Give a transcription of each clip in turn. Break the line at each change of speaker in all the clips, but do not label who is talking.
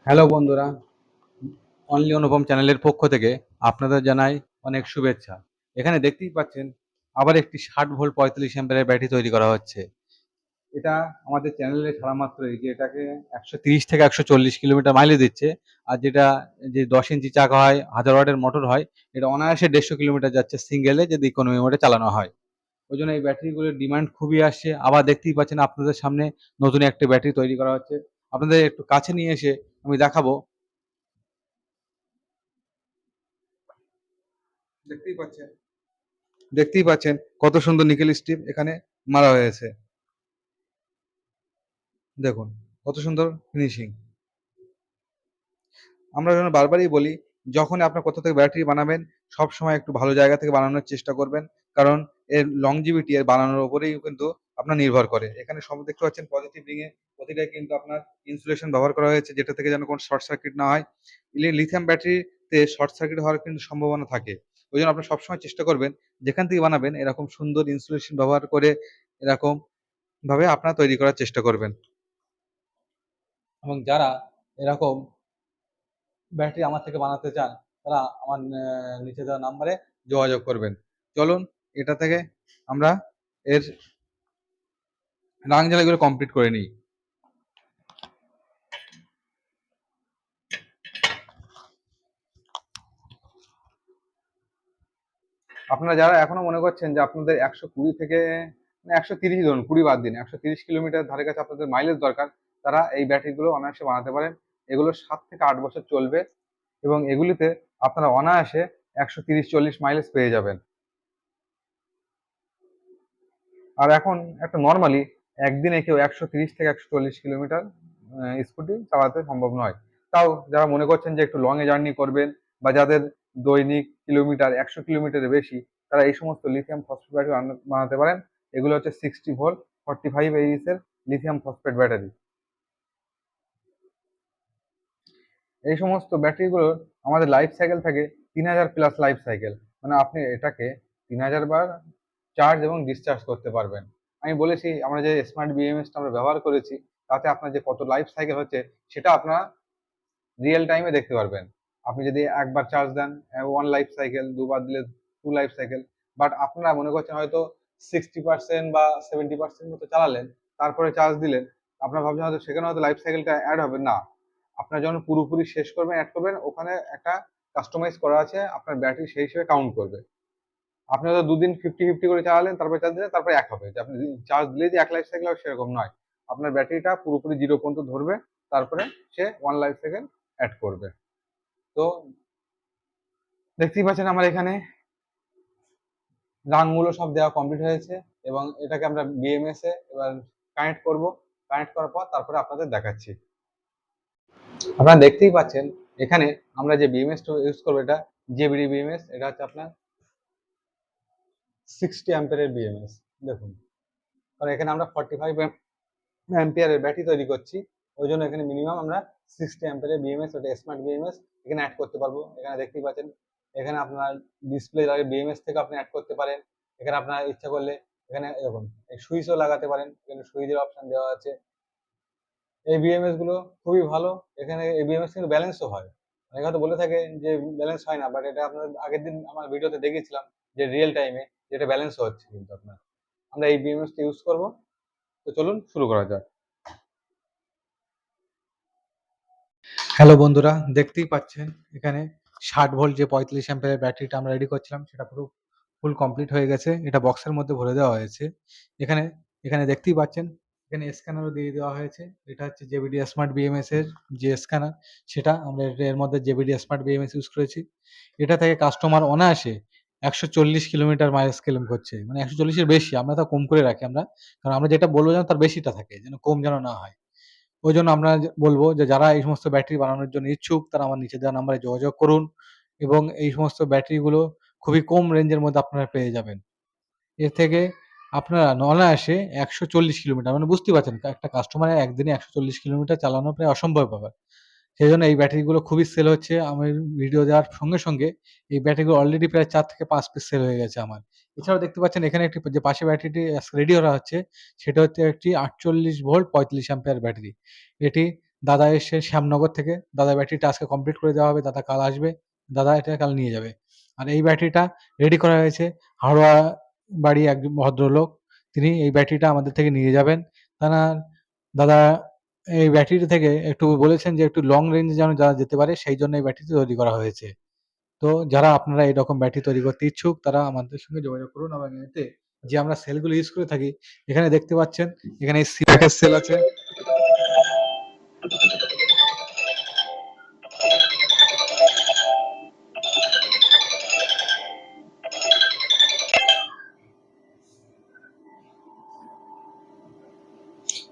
Hello বন্ধুরা, only অনুপম চ্যানেলের পক্ষ থেকে আপনাদের জানাই অনেক শুভেচ্ছা। এখানে দেখতেই পাচ্ছেন আবার একটি 60 ভোল্ট 45 অ্যাম্পিয়ারের ব্যাটারি তৈরি করা হচ্ছে। এটা আমাদের চ্যানেলে ছাড়া মাত্রই যে এটাকে 130 থেকে 140 কিলোমিটার মাইলেজ দিচ্ছে। আর যেটা যে 10 ইঞ্চি চাকা হয়, 1000 ওয়াটের মোটর হয়, এটা অনায়াসে 150 কিলোমিটার যাচ্ছে সিঙ্গেলে যদি ইকোনমি মোডে চালানো হয়। ওই জন্য এই ব্যাটারিগুলোর ডিমান্ড খুবই আসছে। আবার দেখতেই পাচ্ছেন আপনাদের সামনে নতুন একটা ব্যাটারি তৈরি করা হচ্ছে। আপনাদের একটু কাছে নিয়ে এসে আমি দেখাবো। দেখতেই পাচ্ছেন দেখতেই পাচ্ছেন কত সুন্দর নিকেল স্ট্রিপ এখানে মারা হয়েছে। দেখুন কত সুন্দর ফিনিশিং। আমরা যেন বারবারই বলি, যখন আপনার কোথা থেকে ব্যাটারি বানাবেন সব সময় একটু ভালো জায়গা থেকে বানানোর চেষ্টা করবেন। কারণ এর লংজিভিটি এর বানানোর উপরেই কিন্তু আপনার নির্ভর করে। এখানে সব দেখতে পাচ্ছেন পজিটিভ রিং এ প্রতিটায় কিন্তু আপনার ইনসুলেশন ব্যবহার করা হয়েছে, যেটা থেকে যেন কোনো শর্ট সার্কিট না হয়। লিথিয়াম ব্যাটারিতে শর্ট সার্কিট হওয়ার কিন্তু সম্ভাবনা থাকে। ওই জন্য আপনার সবসময় চেষ্টা করবেন যেখান থেকে বানাবেন এরকম সুন্দর ইনসুলেশন ব্যবহার করে এরকম ভাবে আপনারা তৈরি করার চেষ্টা করবেন। এবং যারা এরকম ব্যাটারি আমার থেকে বানাতে চান তারা আমার নিচে দেওয়া নাম্বারে যোগাযোগ করবেন। চলুন এটা থেকে আমরা এর রাং জ্বালাইগুলো কমপ্লিট করে নিই। আপনারা যারা এখনো মনে করছেন যে আপনাদের 120 থেকে 130 ধরুন, 20 বাদ দিন, 130 কিলোমিটার ধারে কাছে আপনাদের মাইলেজ দরকার, তারা এই ব্যাটারিগুলো অনায়াসে বানাতে পারেন। এগুলো 7 থেকে 8 বছর চলবে এবং এগুলিতে আপনারা অনায়াসে 130-140 মাইলেজ পেয়ে যাবেন। আর এখন একটা নর্মালি একদিনে কেউ 130 থেকে 140 কিলোমিটার স্কুটি চালাতে সম্ভব নয়। তাও যারা মনে করছেন যে একটু লং এ জার্নি করবেন বা যাদের দৈনিক কিলোমিটার 100 কিলোমিটারের বেশি, তারা এই সমস্ত লিথিয়াম ফসফেট ব্যাটারি বানাতে পারেন। এগুলো হচ্ছে 60 ভোল্ট 45 এর লিথিয়াম ফসফেট ব্যাটারি। এই সমস্ত ব্যাটারিগুলোর আমাদের লাইফ সাইকেল থাকে 3000 প্লাস লাইফ সাইকেল। মানে আপনি এটাকে 3000 বার চার্জ এবং ডিসচার্জ করতে পারবেন। আমি বলেছি আমরা যে স্মার্ট বিএমএস টা আমরা ব্যবহার করেছি, তাতে আপনার যে কত লাইফ সাইকেল হচ্ছে সেটা আপনারা রিয়েল টাইমে দেখতে পারবেন। আপনি যদি একবার চার্জ দেন 1 লাইফ সাইকেল, দুবার দিলে 2 লাইফ সাইকেল। বাট আপনারা মনে করছেন হয়তো 60% বা 70% মতো চালালেন, তারপরে চার্জ দিলেন, আপনারা ভাবছেন হয়তো সেখানে হয়তো লাইফ সাইকেলটা অ্যাড হবে না। আপনার যখন পুরোপুরি শেষ করবেন অ্যাড করবেন, ওখানে একটা কাস্টমাইজ করা আছে, আপনার ব্যাটারি সেই হিসেবে কাউন্ট করবে। আপনি হয়তো 2 দিন 50-50 করে চালালেন, তারপরে চার্জ দিলেন, তারপরে এক হবে যে আপনি চার্জ দিলেই যে 1 লাইফ সাইকেল হবে সেরকম নয়। আপনার ব্যাটারিটা পুরোপুরি জিরো পর্যন্ত ধরবে, তারপরে সে 1 লাইফ সাইকেল অ্যাড করবে। তো দেখতেই পাচ্ছেন আমার এখানে রানগুলো সব দেওয়া কমপ্লিট হয়েছে এবং এটাকে আমরা বিএমএস এ এবার কানেক্ট করব। কানেক্ট করার পর তারপরে আপনাদের দেখাচ্ছি। আপনারা দেখতেই পাচ্ছেন এখানে আমরা যে বিএমএস ইউজ করবো, এটা জেবিডি বিএমএস। এটা হচ্ছে আপনার 60 অ্যাম্পিয়ারের বিএমএস। দেখুন, কারণ এখানে আমরা 45 অ্যাম্পিয়ারের ব্যাটারি তৈরি করছি, ওই জন্য এখানে মিনিমাম আমরা 60 অ্যাম্পিয়ারের বিএমএস, ওটা স্মার্ট বিএমএস, এখানে অ্যাড করতে পারবো। এখানে দেখতেই পাচ্ছেন এখানে আপনার ডিসপ্লে বিএমএস থেকে আপনি অ্যাড করতে পারেন। এখানে আপনার ইচ্ছা করলে এখানে দেখুন এই সুইচও লাগাতে পারেন, এখানে সুইচের অপশন দেওয়া আছে। এই বিএমএস গুলো খুবই ভালো। এখানে এই বিএমএস কিন্তু ব্যালেন্সও হয়। অনেকে হয়তো বলে থাকে যে ব্যালেন্স হয় না, বাট এটা আপনার আগের দিন আমার ভিডিওতে দেখিয়েছিলাম যে রিয়েল টাইমে যেটা ব্যালেন্স হচ্ছে কিন্তু আপনার। আমরা এই বিএমএস টা ইউজ করব। তো চলুন শুরু করা যাক। হ্যালো বন্ধুরা, দেখতেই পাচ্ছেন এখানে 60 ভোল্ট যে 45 অ্যাম্পিয়ারের ব্যাটারিটা আমরা রেডি করছিলাম সেটা পুরো ফুল কমপ্লিট হয়ে গেছে। এটা বক্সের মধ্যে ভরে দেওয়া হয়েছে। এখানে এখানে দেখতেই পাচ্ছেন এখানে স্ক্যানারও দিয়ে দেওয়া হয়েছে। এটা হচ্ছে জেবিডি স্মার্ট বিএমএস এর যে স্ক্যানার, সেটা আমরা এর মধ্যে জেবিডি স্মার্ট বিএমএস ইউজ করেছি। এটা থেকে কাস্টমার অনায়াসে 140 কিলোমিটার মাইলেজ ক্লেম করছে। মানে 140 এর বেশি। আমরা তা কম করে রাখি আমরা। কারণ আমরা যেটা বলবো যেন তার বেশিটা থাকে, যেন কম যেন না হয়। ওইজন্য আমরা বলব যে যারা এই সমস্ত ব্যাটারি বানানোর জন্য ইচ্ছুক তারা আমার নিচে দেওয়া নাম্বারে যোগাযোগ করুন এবং এই সমস্ত ব্যাটারিগুলো খুবই কম রেঞ্জের মধ্যে আপনারা পেয়ে যাবেন। এর থেকে আপনারা অনায়াসে 140 কিলোমিটার, মানে বুঝতেই পারছেন একটা কাস্টমারের একদিনে 140 কিলোমিটার চালানো প্রায় অসম্ভব ব্যাপার। সেজন্য এই ব্যাটারিগুলো খুবই সেল হচ্ছে। আমি ভিডিও দেওয়ার সঙ্গে, সঙ্গে এই ব্যাটারিগুলো অলরেডি প্রায় ৪ থেকে ৫ পিস সেল হয়ে গেছে আমার। এছাড়াও দেখতে পাচ্ছেন এখানে একটি যে পাশে ব্যাটারিটি রেডি করা হচ্ছে সেটা হচ্ছে একটি 48 ভোল্ট 35 অ্যাম্পিয়ার ব্যাটারি। এটি দাদা এসছে শ্যামনগর থেকে, দাদার ব্যাটারিটা আজকে কমপ্লিট করে দেওয়া হবে, দাদা কাল আসবে, দাদা এটা কাল নিয়ে যাবে। আর এই ব্যাটারিটা রেডি করা হয়েছে হাওড়া বাড়ি এক ভদ্রলোক, তিনি এই ব্যাটারিটা আমাদের থেকে নিয়ে যাবেন। দাদা এই ব্যাটারি থেকে একটু বলেছেন যে একটু লং রেঞ্জ যেন যারা যেতে পারে সেই জন্য এই ব্যাটারিটি তৈরি করা হয়েছে। তো যারা আপনারা এরকম ব্যাটারি তৈরি করতে ইচ্ছুক তারা আমাদের সঙ্গে যোগাযোগ করুন। এবং এতে যে আমরা সেলগুলো ইউজ করে থাকি, এখানে দেখতে পাচ্ছেন এখানে সিপ্যাকের সেল আছে।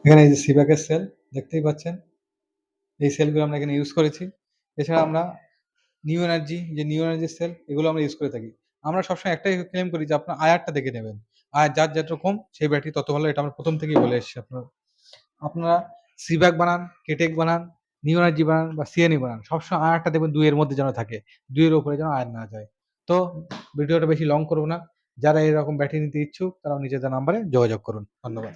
এখানে এই যে সিপ্যাকের সেল দেখতেই পাচ্ছেন, এই সেলগুলো আমরা এখানে ইউজ করেছি। এছাড়া আমরা নিউ এনার্জি সেল এগুলো আমরা ইউজ করে থাকি। আমরা সবসময় একটাই ক্লেম করি যে আপনার আয়ারটা দেখে নেবেন। আয়ার যার যতরকম সেই ব্যাটারি তত ভালো, এটা আমরা প্রথম থেকেই বলে এসেছি। আপনারা সিব্যাক বানান, কেটেক বানান, নিউ এনার্জি বানান বা সিএনই বানান, সবসময় আয়ারটা দেখবেন ২ এর মধ্যে যেন থাকে। ২ এর উপরে যেন আয়ার না যায়। তো ভিডিওটা বেশি লং করব না। যারা এরকম ব্যাটারি নিতে ইচ্ছুক তারা নিজেদের নাম্বারে যোগাযোগ করুন। ধন্যবাদ।